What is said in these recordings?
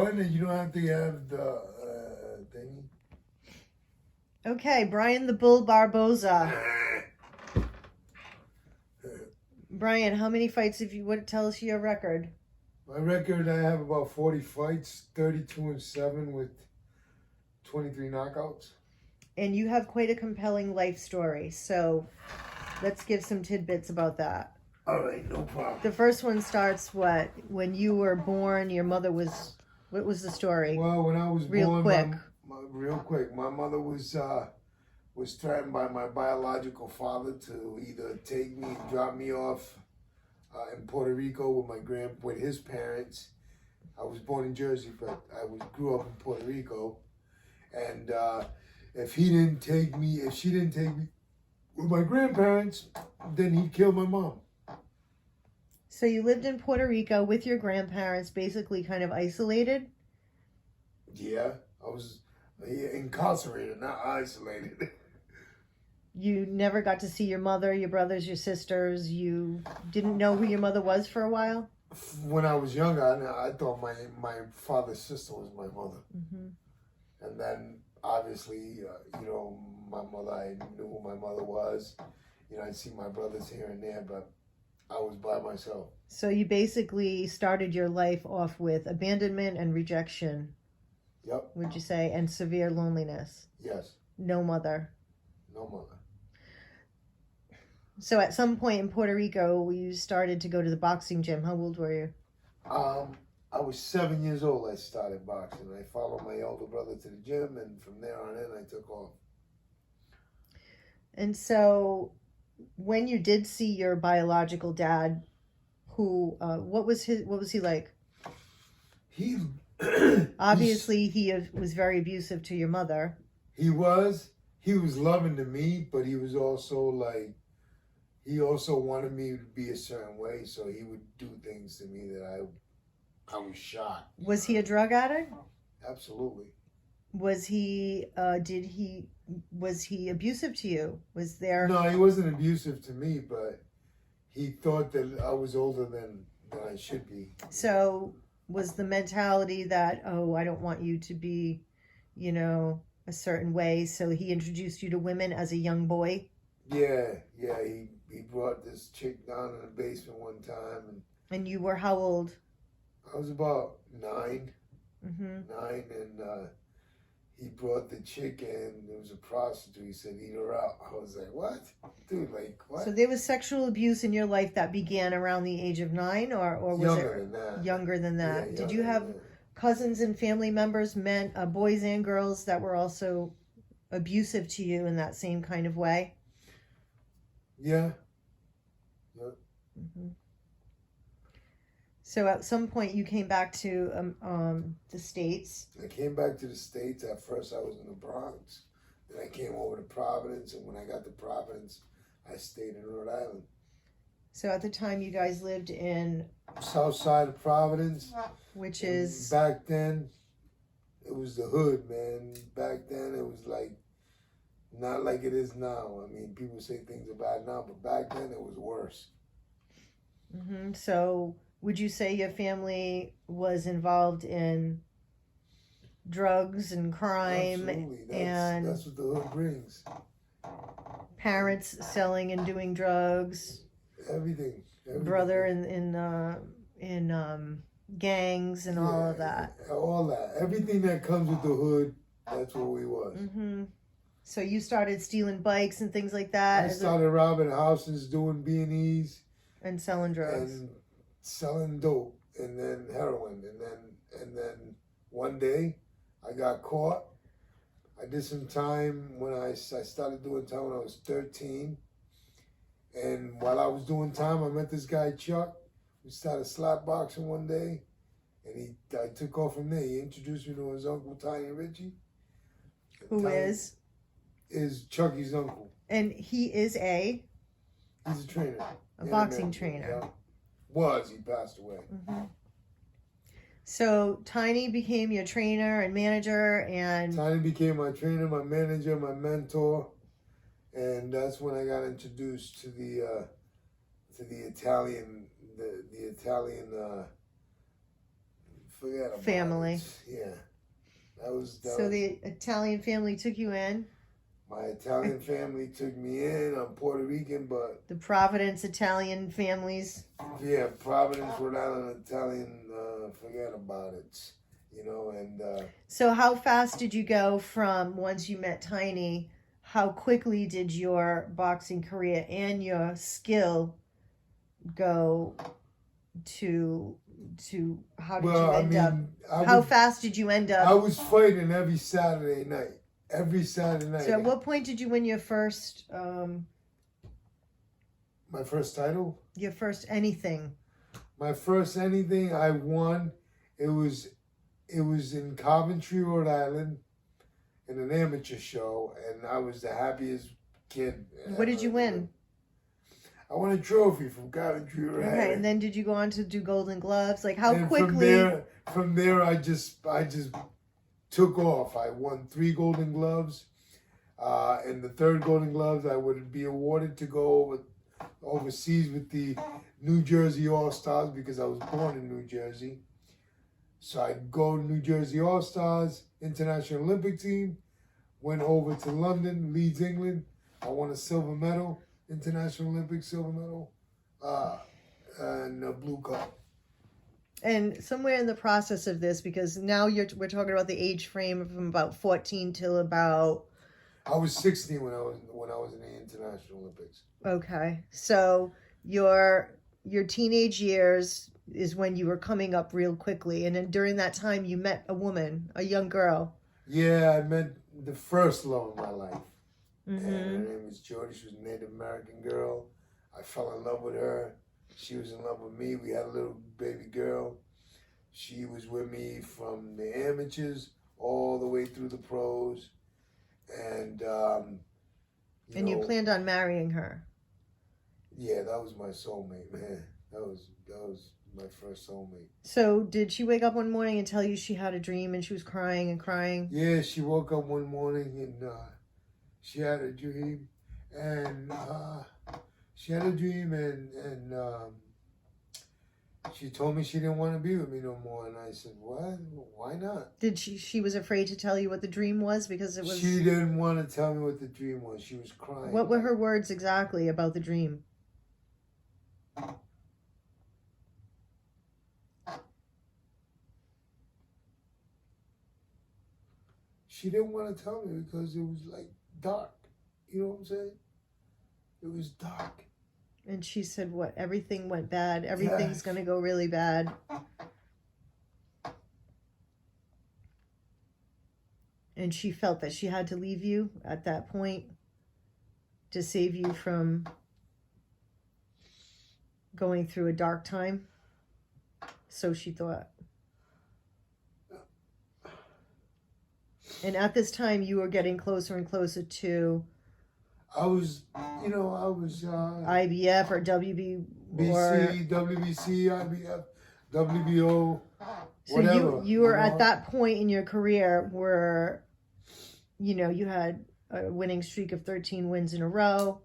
recording and you don't have to have the thingy? Okay, Brian the Bull Barbosa. Brian, how many fights have you, what tell us your record? My record, I have about 40 fights, 32-7 with 23 knockouts. And you have quite a compelling life story, so let's give some tidbits about that. All right, no problem. The first one starts when you were born, your mother was, what was the story? Well, when I was Real born, quick. my mother was threatened by my biological father to either take me and drop me off in Puerto Rico with his parents. I was born in Jersey, but I grew up in Puerto Rico, and if she didn't take me with my grandparents, then he'd kill my mom. So you lived in Puerto Rico with your grandparents, basically kind of isolated? Yeah, I was incarcerated, not isolated. You never got to see your mother, your brothers, your sisters. You didn't know who your mother was for a while? When I was younger, I thought my father's sister was my mother. Mm-hmm. And then, obviously, my mother, I knew who my mother was. I'd see my brothers here and there, but I was by myself. So you basically started your life off with abandonment and rejection. Yep. Would you say? And severe loneliness. Yes. No mother. No mother. So at some point in Puerto Rico, you started to go to the boxing gym. How old were you? I was 7 years old. I started boxing. I followed my older brother to the gym, and from there on in, I took off. And so, when you did see your biological dad, what was he like? He obviously he was very abusive to your mother. He was loving to me, but he was also he also wanted me to be a certain way, so he would do things to me that I was shocked. Was he a drug addict? Absolutely. Was he was he abusive to you? Was there? No, he wasn't abusive to me, but he thought that I was older than I should be. So was the mentality that, oh, I don't want you to be, a certain way, so he introduced you to women as a young boy? Yeah, he brought this chick down in the basement one time. And you were how old? I was about 9. Mm-hmm. 9, and he brought the chick in. There was a prostitute. He said, eat her out. I was like, what? Dude, what? So there was sexual abuse in your life that began around the age of 9, or was younger than that? Younger than that. Yeah, Did you have cousins and family members, boys and girls, that were also abusive to you in that same kind of way? Yeah. Yep. Mm-hmm. So at some point you came back to the States. I came back to the States. At first I was in the Bronx. Then I came over to Providence, and when I got to Providence, I stayed in Rhode Island. So at the time you guys lived in south side of Providence, which is back then it was the hood, man. Back then it was not like it is now. I mean, people say things are bad now, but back then it was worse. Mm-hmm. So would you say your family was involved in drugs and crime? Absolutely. That's what the hood brings. Parents selling and doing drugs. Everything. Brother in gangs and all of that. All that. Everything that comes with the hood, that's what we was. Mm-hmm. So you started stealing bikes and things like that? I started robbing houses, doing B&Es. And selling drugs. And selling dope, and then heroin, and then one day I got caught. I did some time when I started doing time when I was 13, and while I was doing time, I met this guy Chuck. We started slap boxing one day, and I took off from there. He introduced me to his uncle Tiny Richie. Who is Chucky's uncle. And he's a trainer. A boxing trainer. Yeah. He passed away. Mm-hmm. So Tiny became your trainer and manager, and Tiny became my trainer, my manager, my mentor, and that's when I got introduced to the Italian forget about family. it. Yeah. That was The Italian family took you in. my Italian family took me in. I'm Puerto Rican, but The Providence Italian families. yeah, Providence, Rhode Island, Italian. Forget about it. You know, and So how fast did you go from once you met Tiny? How quickly did your boxing career and your skill go to how did you end up? How fast did you end up? I was fighting every Saturday night. Every Saturday night. So at what point did you win your first my first title? Your first anything? My first anything I won. It was in Coventry, Rhode Island, in an amateur show, and I was the happiest kid. What did you win? I won a trophy from Coventry, Rhode Island. Okay, and then did you go on to do Golden Gloves? Like how quickly? From there, I just took off. I won 3 Golden Gloves. And the 3rd Golden Gloves, I would be awarded to go overseas with the New Jersey All-Stars because I was born in New Jersey. So I'd go to New Jersey All-Stars, International Olympic Team, went over to London, Leeds, England. I won a silver medal, International Olympic silver medal, and a blue cup. And somewhere in the process of this, because now we're talking about the age frame from about 14 till about. I was 16 when I was in the International Olympics. Okay, so your teenage years is when you were coming up real quickly, and then during that time you met a woman, a young girl. Yeah, I met the first love of my life. Mm-hmm. And her name was Jody. She was a Native American girl. I fell in love with her. She was in love with me. We had a little baby girl. She was with me from the amateurs all the way through the pros. And you planned on marrying her. Yeah, that was my soulmate, man. That was my first soulmate. So did she wake up one morning and tell you she had a dream and she was crying and crying? Yeah, she woke up one morning and she had a dream, and she told me she didn't want to be with me no more, and I said, "What? Why not?" Did she was afraid to tell you what the dream was because it was. She didn't want to tell me what the dream was. She was crying. What were her words exactly about the dream? She didn't want to tell me because it was like dark. You know what I'm saying? It was dark. And she said, what? Everything went bad. Everything's going to go really bad. And she felt that she had to leave you at that point to save you from going through a dark time. So she thought. And at this time, you were getting closer and closer to... I was IBF or WB WBC, IBF, WBO, whatever. So you were at that point in your career where, you had a winning streak of 13 wins in a row.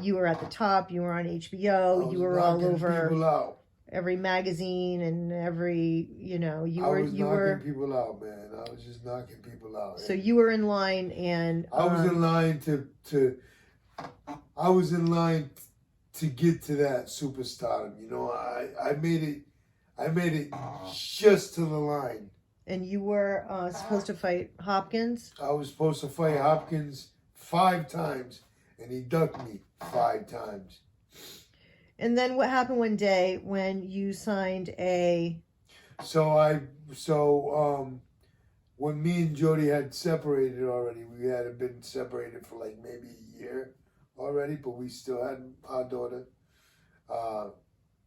You were at the top. You were on HBO. You were all over every magazine and every, you were knocking people out, man. I was just knocking people out. So you were in line, and I was in line to get to that superstardom. I made it just to the line. And you were supposed to fight Hopkins? I was supposed to fight Hopkins 5 times, and he ducked me 5 times. And then what happened one day when you signed a... When me and Jody had separated already, we had been separated for like maybe a year already, but we still had our daughter.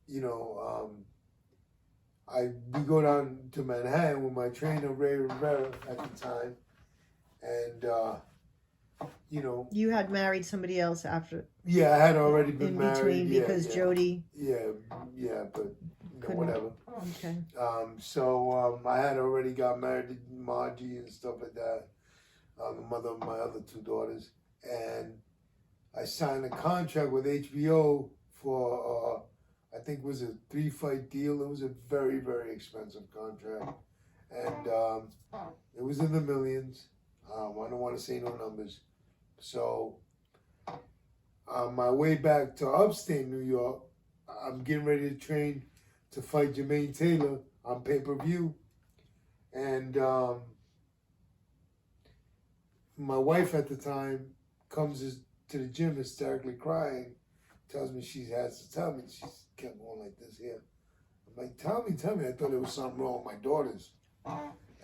We go down to Manhattan with my trainer, Ray Rivera, at the time. And, You had married somebody else after... Yeah, I had already been married. In between, because Jody... Yeah, but whatever. Okay. I had already got married to Margie and stuff like that, the mother of my other 2 daughters. And I signed a contract with HBO for, I think it was a 3-fight deal. It was a very, very expensive contract. and it was in the millions. I don't want to say no numbers. So on my way back to upstate New York, I'm getting ready to train to fight Jermaine Taylor on pay-per-view. And my wife at the time comes to the gym hysterically crying, tells me she has to tell me. She kept going like this here. I'm like, tell me. I thought there was something wrong with my daughters.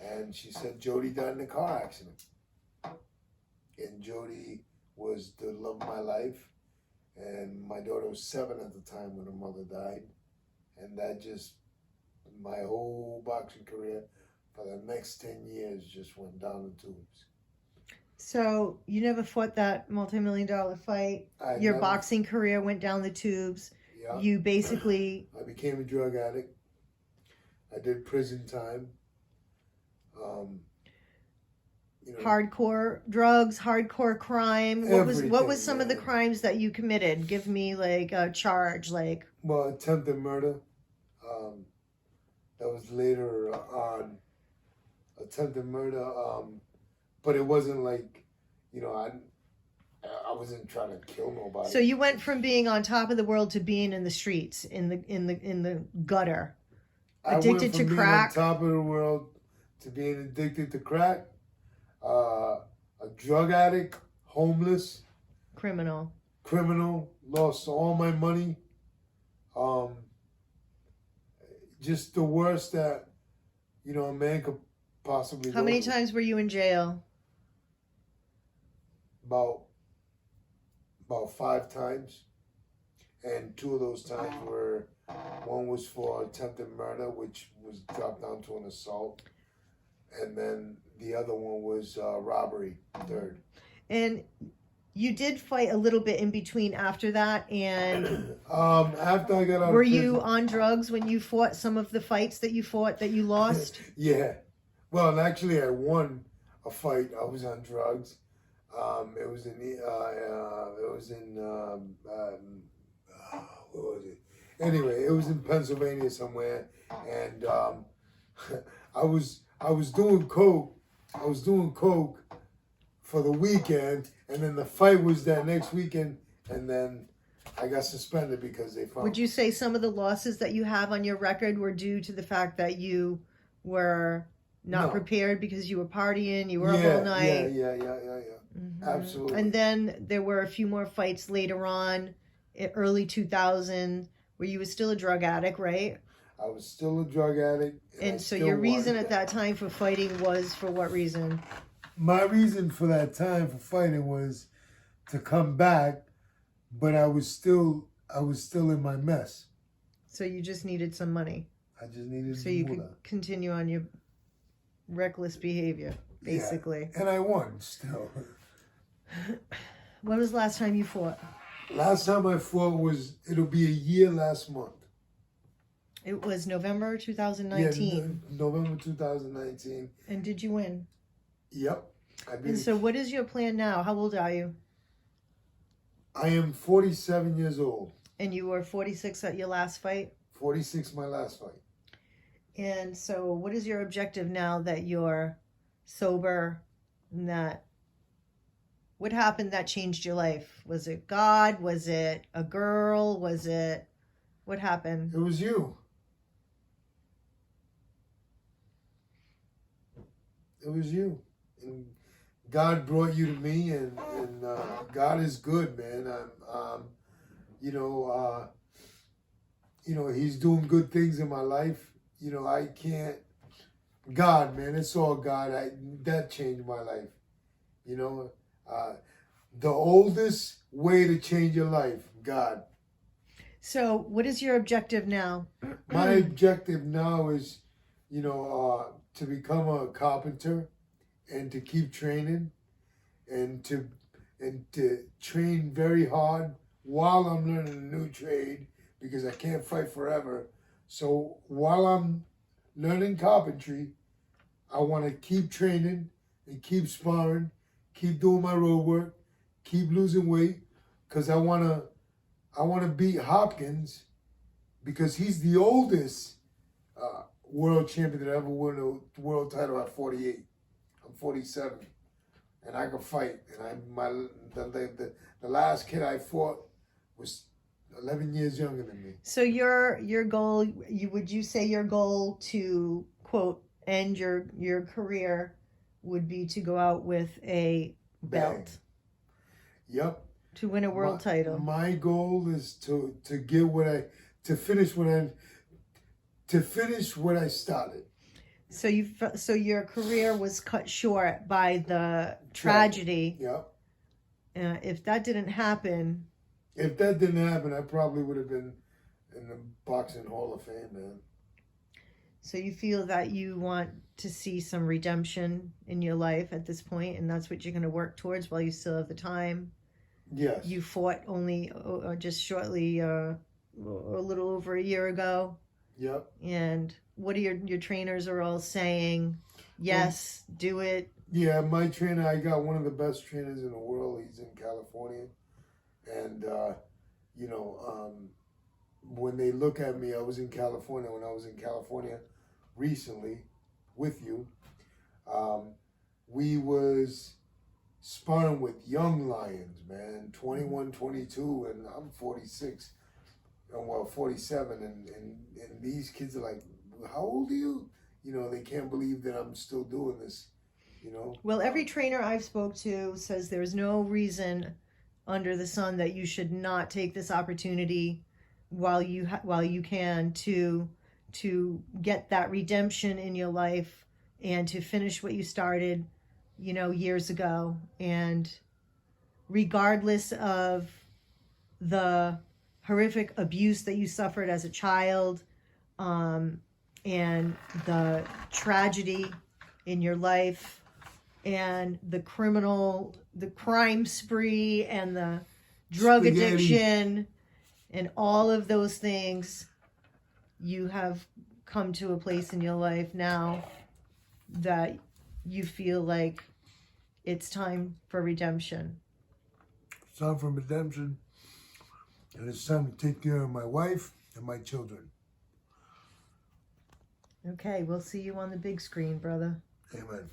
And she said, Jody died in a car accident. And Jody was the love of my life. And my daughter was 7 at the time when her mother died. And that just, my whole boxing career for the next 10 years just went down the tubes. So you never fought that multi-million-dollar fight. Your boxing career went down the tubes. Yeah. You basically... I became a drug addict. I did prison time. Hardcore drugs, hardcore crime. What was some of the crimes that you committed? Give me like a charge, like. Well, attempted murder. That was later on. Attempted murder. But it wasn't like, I wasn't trying to kill nobody. So you went from being on top of the world to being in the streets, in the gutter, addicted to crack. Being on top of the world to being addicted to crack, a drug addict, homeless, criminal, lost all my money. Just the worst that a man could possibly. How many times were you in jail? About 5 times, and 2 of those times one was for attempted murder, which was dropped down to an assault, and then the other one was robbery, 3rd. And you did fight a little bit in between after that, and after I got out, were you on drugs when you fought some of the fights that you fought that you lost? Yeah, well, actually, I won a fight. I was on drugs. It was what was it? Anyway, it was in Pennsylvania somewhere, and I was doing coke. I was doing coke for the weekend, and then the fight was that next weekend, and then I got suspended because they found. Would you say some of the losses that you have on your record were due to the fact that you were not prepared because you were partying, you were up all night? Yeah. Mm-hmm. Absolutely. And then there were a few more fights later on, early 2000, where you were still a drug addict, right? I was still a drug addict. And so your reason at that time for fighting was for what reason? My reason for that time for fighting was to come back, but I was still in my mess. So you just needed some money. I just needed so you could continue on your reckless behavior, basically. Yeah, and I won still. When was the last time you fought? Last time I fought it'll be a year last month. It was November 2019. Yeah, November 2019. And did you win? Yep. And so what is your plan now? How old are you? I am 47 years old. And you were 46 at your last fight? 46 my last fight. And so what is your objective now that you're sober and that... What happened that changed your life? Was it God? Was it a girl? Was it... What happened? It was you. It was you. And God brought you to me, and God is good, man. He's doing good things in my life. I can't... God, man, it's all God. That changed my life. The oldest way to change your life, God. So what is your objective now? My objective now is, to become a carpenter and to keep training and to train very hard while I'm learning a new trade, because I can't fight forever. So while I'm learning carpentry, I want to keep training and keep sparring, keep doing my road work, keep losing weight, because I want to beat Hopkins, because he's the oldest world champion that ever won a world title at 48. I'm 47, and I can fight. And the last kid I fought was 11 years younger than me. So your goal, would you say your goal to quote end your career would be to go out with a belt? Bang. Yep. To win a world title. My goal is to finish what I started. So your career was cut short by the tragedy. Yep. If that didn't happen. If that didn't happen, I probably would have been in the Boxing Hall of Fame, man. So you feel that you want to see some redemption in your life at this point, and that's what you're going to work towards while you still have the time. Yes. You fought only just shortly, a little over a year ago. Yep. And what are your trainers are all saying? Yes, do it. Yeah, my trainer, I got one of the best trainers in the world. He's in California. And, when they look at me, I was in California. When I was in California recently with you, we was sparring with young lions, man, 21, 22, and I'm 46, and 47, and these kids are like, how old are you? They can't believe that I'm still doing this, Well, every trainer I've spoke to says there's no reason under the sun that you should not take this opportunity while you can to get that redemption in your life and to finish what you started, years ago. And regardless of the horrific abuse that you suffered as a child, and the tragedy in your life, and the crime spree, and the drug addiction, and all of those things, you have come to a place in your life now that you feel like it's time for redemption. It's time for redemption, and it's time to take care of my wife and my children. Okay, we'll see you on the big screen, brother. Amen.